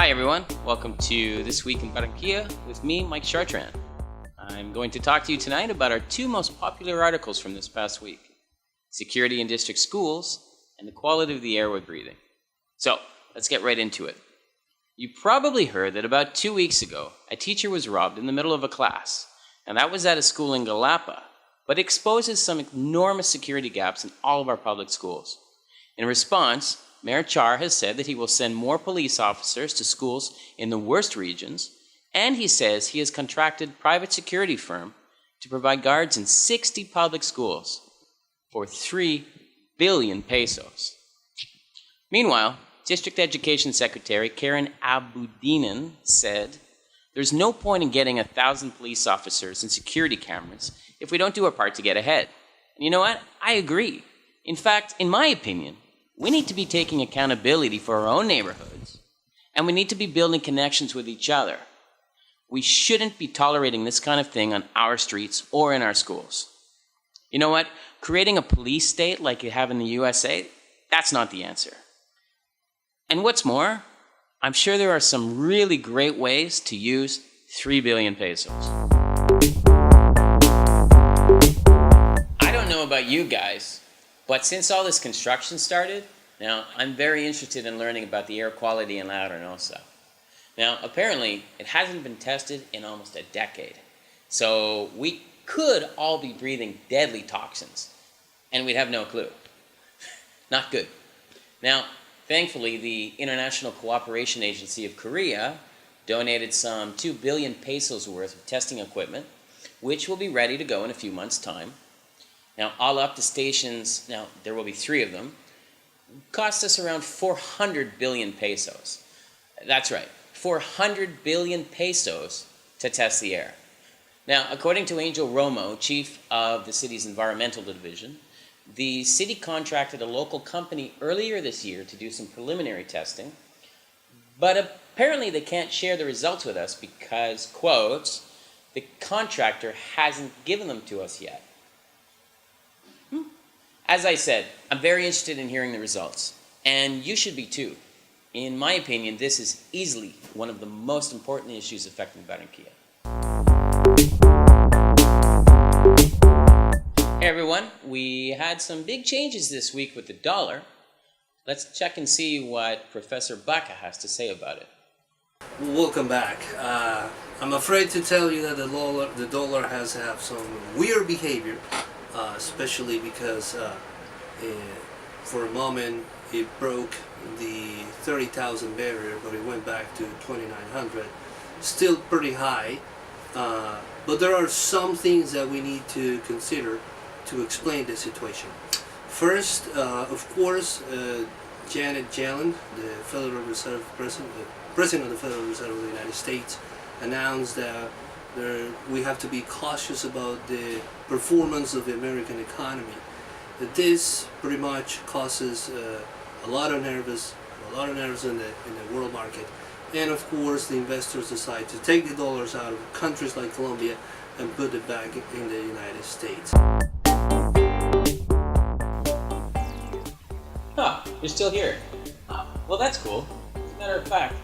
Hi everyone, welcome to This Week in Barranquilla with me, Mike Chartrand. I'm going to talk to you tonight about our two most popular articles from this past week: security in district schools and the quality of the air we're breathing. So, let's get right into it. You probably heard that about 2 weeks ago, a teacher was robbed in the middle of a class, and that was at a school in Galapa, but exposes some enormous security gaps in all of our public schools. In response, Mayor Char has said that he will send more police officers to schools in the worst regions, and he says he has contracted a private security firm to provide guards in 60 public schools for 3 billion pesos. Meanwhile, District Education Secretary Karen Abudinen said, "There's no point in getting 1,000 police officers and security cameras if we don't do our part to get ahead." And you know what? I agree. In fact, in my opinion, we need to be taking accountability for our own neighborhoods, and we need to be building connections with each other. We shouldn't be tolerating this kind of thing on our streets or in our schools. You know what? Creating a police state like you have in the USA, that's not the answer. And what's more, I'm sure there are some really great ways to use 3 billion pesos. I don't know about you guys, but since all this construction started, now I'm very interested in learning about the air quality in La Arenosa. Now, apparently, it hasn't been tested in almost a decade. So we could all be breathing deadly toxins, and we'd have no clue. Not good. Now, thankfully, the International Cooperation Agency of Korea donated some 2 billion pesos worth of testing equipment, which will be ready to go in a few months' time. Now, all up to stations, now there will be 3 of them, cost us around 400 billion pesos. That's right, 400 billion pesos to test the air. Now, according to Angel Romo, chief of the city's environmental division, the city contracted a local company earlier this year to do some preliminary testing, but apparently they can't share the results with us because, quote, the contractor hasn't given them to us yet. As I said, I'm very interested in hearing the results, and you should be too. In my opinion, this is easily one of the most important issues affecting Barranquilla. Hey everyone, we had some big changes this week with the dollar. Let's check and see what Professor Baca has to say about it. Welcome back. I'm afraid to tell you that the dollar has had some weird behavior, especially because for a moment it broke the 30,000 barrier, but it went back to 2,900. Still pretty high, but there are some things that we need to consider to explain the situation. First, of course, Janet Yellen, the Federal Reserve President of the Federal Reserve of the United States, announced that we have to be cautious about the performance of the American economy. This pretty much causes a lot of nerves in the world market, and of course the investors decide to take the dollars out of countries like Colombia and put it back in the United States. Huh, you're still here. Well, that's cool. As a matter of fact,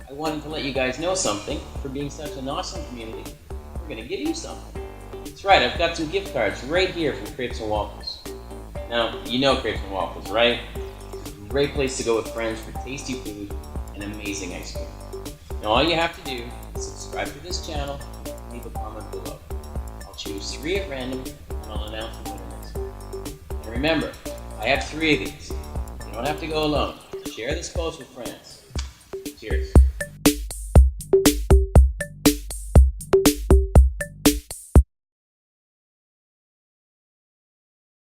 I wanted to let you guys know something. For being such an awesome community, we're going to give you something. That's right, I've got some gift cards right here from Crepes and Waffles. Now, you know Crepes and Waffles, right? It's a great place to go with friends for tasty food and amazing ice cream. Now, all you have to do is subscribe to this channel and leave a comment below. I'll choose 3 at random and I'll announce the winner next week. And remember, I have 3 of these. You don't have to go alone. Share this post with friends. Cheers.